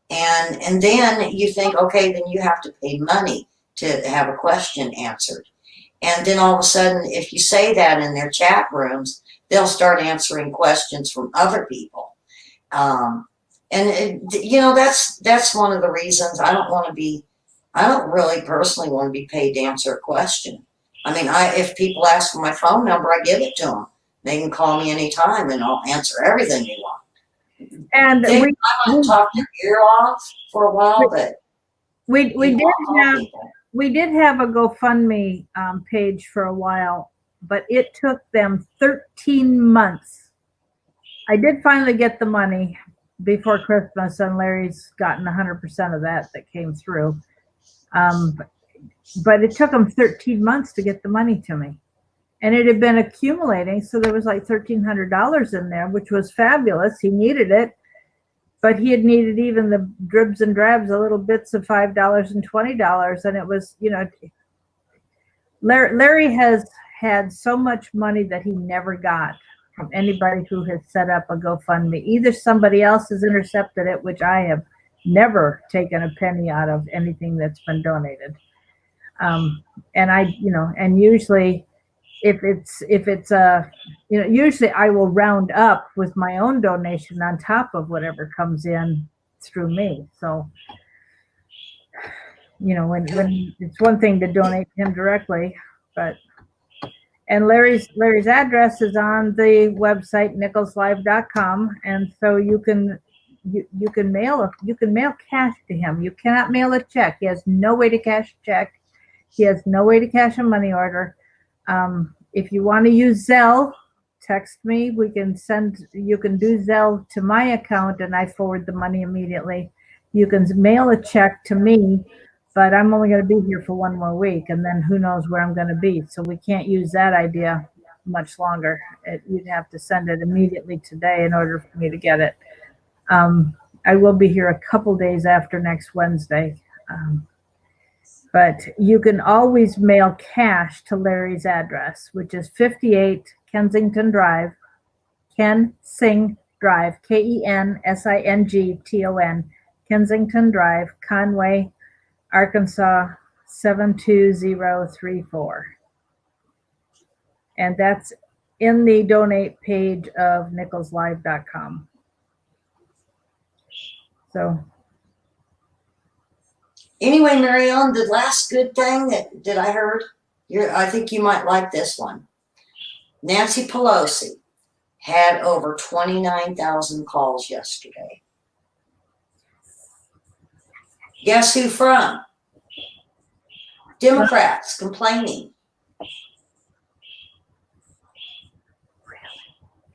And then you think, okay, then you have to pay money to have a question answered. And then all of a sudden, if you say that in their chat rooms, they'll start answering questions from other people. You know, that's one of the reasons I don't really personally want to be paid to answer a question. I mean, if people ask for my phone number, I give it to them. They can call me anytime and I'll answer everything they want. And I might talk your ear off for a while, but we did have a GoFundMe page for a while, but it took them 13 months. I did finally get the money before Christmas, and Larry's gotten 100% of that came through. But it took him 13 months to get the money to me. And it had been accumulating, so there was like $1,300 in there, which was fabulous. He needed it, but he had needed even the dribs and drabs, the little bits of $5 and $20. And it was, Larry has had so much money that he never got from anybody who has set up a GoFundMe. Either somebody else has intercepted it, which I have never taken a penny out of anything that's been donated. And usually if it's usually I will round up with my own donation on top of whatever comes in through me. So, when it's one thing to donate to him directly, and Larry's address is on the website nicholslive.com, and so you can mail cash to him. You cannot mail a check. He has no way to cash a check. He has no way to cash a money order. If you want to use Zelle, text me. You can do Zelle to my account and I forward the money immediately. You can mail a check to me, but I'm only going to be here for one more week, and then who knows where I'm going to be. So we can't use that idea much longer. You'd have to send it immediately today in order for me to get it. I will be here a couple days after next Wednesday. But you can always mail cash to Larry's address, which is 58 Kensington Drive, Kensing Drive, KENSINGTON, Kensington Drive, Conway, Arkansas 72034. And that's in the donate page of nicholslive.com. So anyway, Marianne, the last good thing that I heard, I think you might like this one. Nancy Pelosi had over 29,000 calls yesterday. Guess who from? Democrats complaining.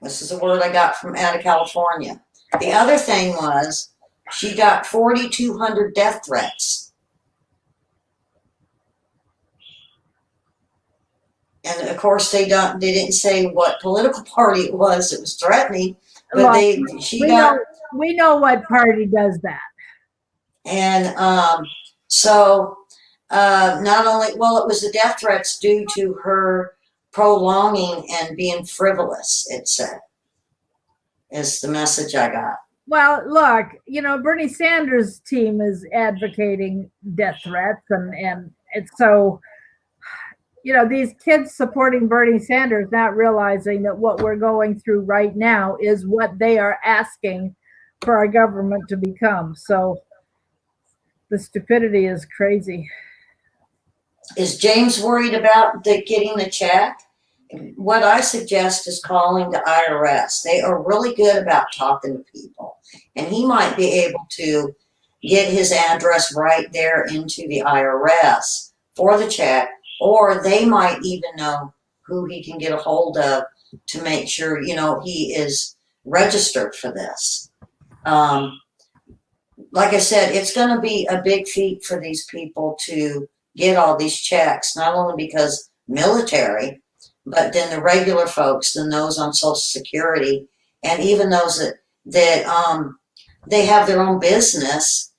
This is a word I got from out of California. The other thing was she got 4,200 death threats. And of course, they didn't say what political party it was threatening, but we know what party does that. And so not only, it was the death threats due to her prolonging and being frivolous, it said, is the message I got. Well, look, Bernie Sanders' team is advocating death threats, and it's so, these kids supporting Bernie Sanders, not realizing that what we're going through right now is what they are asking for our government to become. So the stupidity is crazy. Is James worried about getting the check? What I suggest is calling the IRS. They are really good about talking to people, and he might be able to get his address right there into the IRS for the check, or they might even know who he can get a hold of to make sure, he is registered for this. Like I said, it's going to be a big feat for these people to get all these checks, not only because military, but then the regular folks and those on Social Security, and even those that they have their own business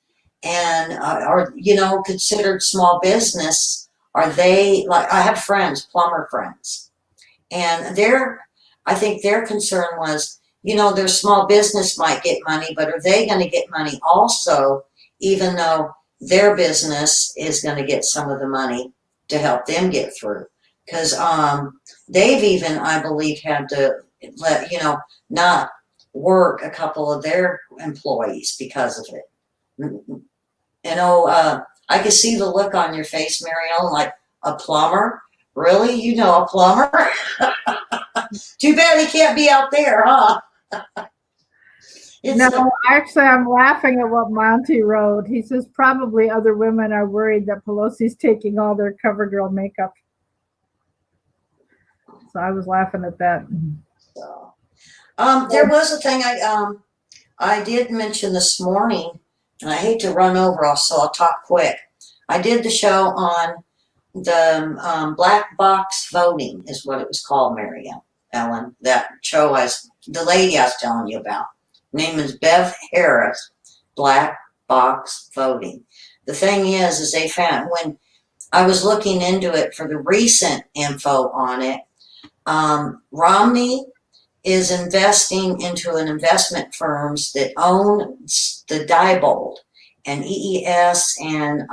and are considered small business. Are they, like, I have friends, plumber friends, and I think their concern was, their small business might get money, but are they going to get money also, even though their business is going to get some of the money to help them get through? Because they've even, I believe, had to let, not work a couple of their employees because of it. I could see the look on your face, Marielle, like, a plumber? Really? A plumber? Too bad he can't be out there, huh? It's No, a, actually, I'm laughing at what Monty wrote. He says probably other women are worried that Pelosi's taking all their CoverGirl makeup. So I was laughing at that. so. There was a thing I did mention this morning, and I hate to run over, so I'll talk quick. I did the show on the black box voting, is what it was called, Mary Ellen. That show the lady I was telling you about. Her name is Bev Harris, Black Box Voting. The thing is they found when I was looking into it for the recent info on it, Romney is investing into an investment firms that own the Diebold and EES, and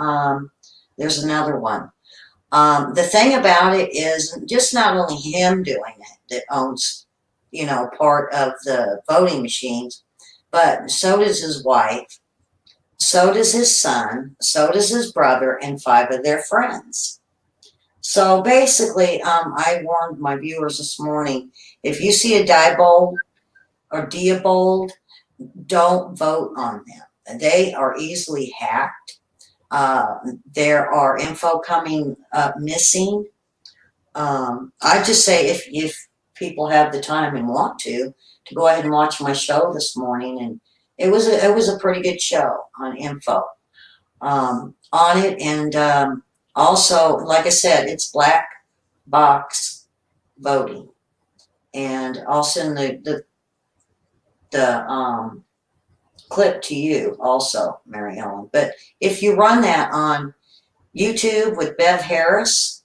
there's another one. The thing about it is just not only him doing it that owns, part of the voting machines, but so does his wife, so does his son, so does his brother, and 5 of their friends. So basically, I warned my viewers this morning, if you see a Diebold or Diebold, don't vote on them. They are easily hacked. There are info coming up missing. I just say if people have the time and want to go ahead and watch my show this morning, and it was a pretty good show on info on it, and also, like I said, it's black box voting, and I'll send the clip to you also, Mary Ellen. But if you run that on YouTube with Bev Harris,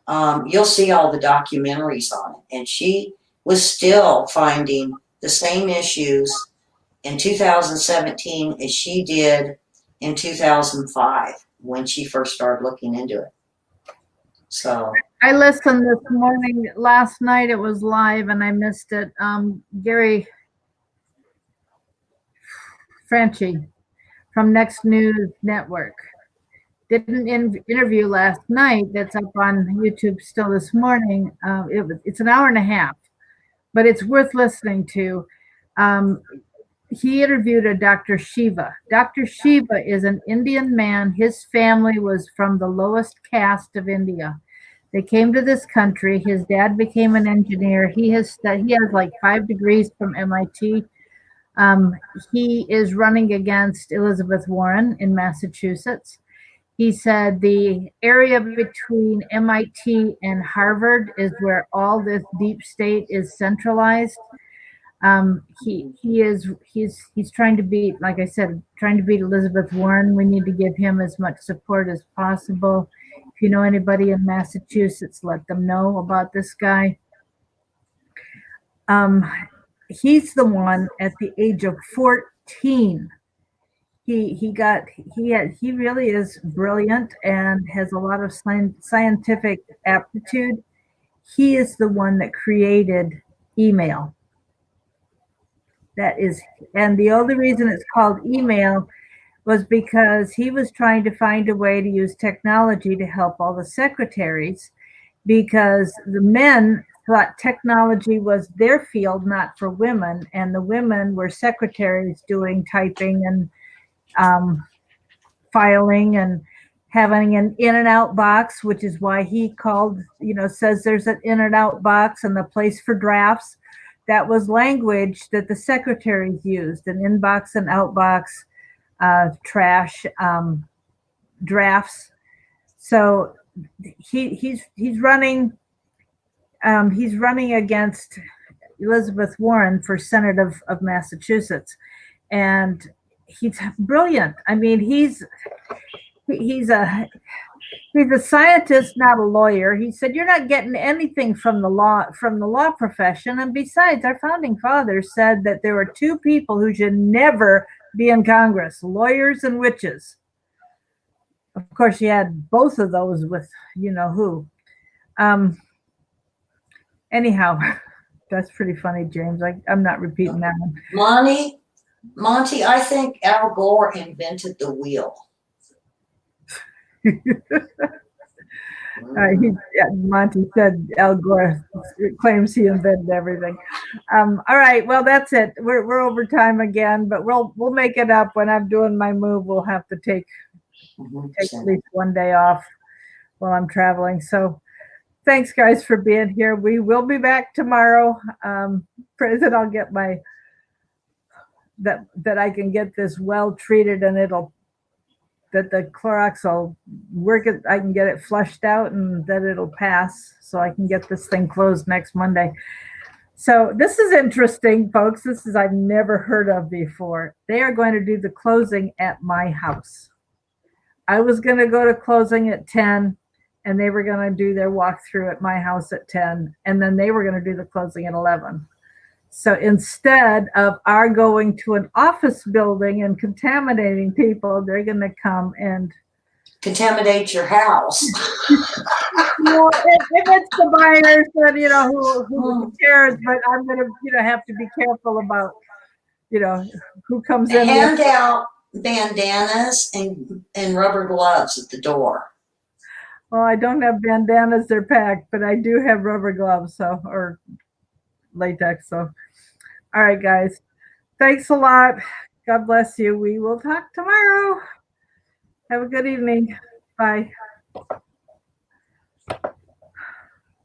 you'll see all the documentaries on it. And she was still finding the same issues in 2017 as she did in 2005 when she first started looking into it. So I listened this morning. Last night it was live and I missed it. Gary Franchi from Next News Network did an interview last night that's up on YouTube still this morning. It's an hour and a half, but it's worth listening to. He interviewed a Dr. Shiva. Dr. Shiva is an Indian man. His family was from the lowest caste of India. They came to this country. His dad became an engineer. He has like 5 degrees from MIT. He is running against Elizabeth Warren in Massachusetts. He said the area between MIT and Harvard is where all this deep state is centralized. He's trying to beat, like I said, trying to beat Elizabeth Warren. We need to give him as much support as possible. If you know anybody in Massachusetts, let them know about this guy. He's the one at the age of 14. He really is brilliant and has a lot of scientific aptitude. He is the one that created email. And the only reason it's called email was because he was trying to find a way to use technology to help all the secretaries, because the men thought technology was their field, not for women, and the women were secretaries doing typing and filing and having an in and out box, which is why he called, says there's an in and out box and the place for drafts. That was language that the secretaries used, an inbox and outbox, trash, drafts. So he's running against Elizabeth Warren for Senate of Massachusetts, and he's brilliant. I mean, he's a scientist, not a lawyer. He said, "You're not getting anything from the law profession." And besides, our founding fathers said that there were 2 people who should never be in Congress: lawyers and witches. Of course, you had both of those with who. Anyhow, that's pretty funny, James. I'm not repeating that one. Monty, I think Al Gore invented the wheel. Monty said Al Gore claims he invented everything. All right, well that's it. We're over time again, but we'll make it up when I'm doing my move. We'll have to take at least one day off while I'm traveling. So thanks guys for being here. We will be back tomorrow. Pray that I'll get my that I can get this well treated and that the Clorox will work it. I can get it flushed out and that it'll pass so I can get this thing closed next Monday. So this is interesting, folks. This is I've never heard of before. They are going to do the closing at my house. I was going to go to closing at 10 and they were going to do their walkthrough at my house at 10 and then they were going to do the closing at 11. So instead of our going to an office building and contaminating people, they're going to come and contaminate your house. If it's the buyers, then who cares? But I'm going to have to be careful about who comes in. Hand out bandanas and rubber gloves at the door. Well, I don't have bandanas; they're packed, but I do have rubber gloves, or latex. So, all right, guys, thanks a lot. God bless you. We will talk tomorrow. Have a good evening. Bye.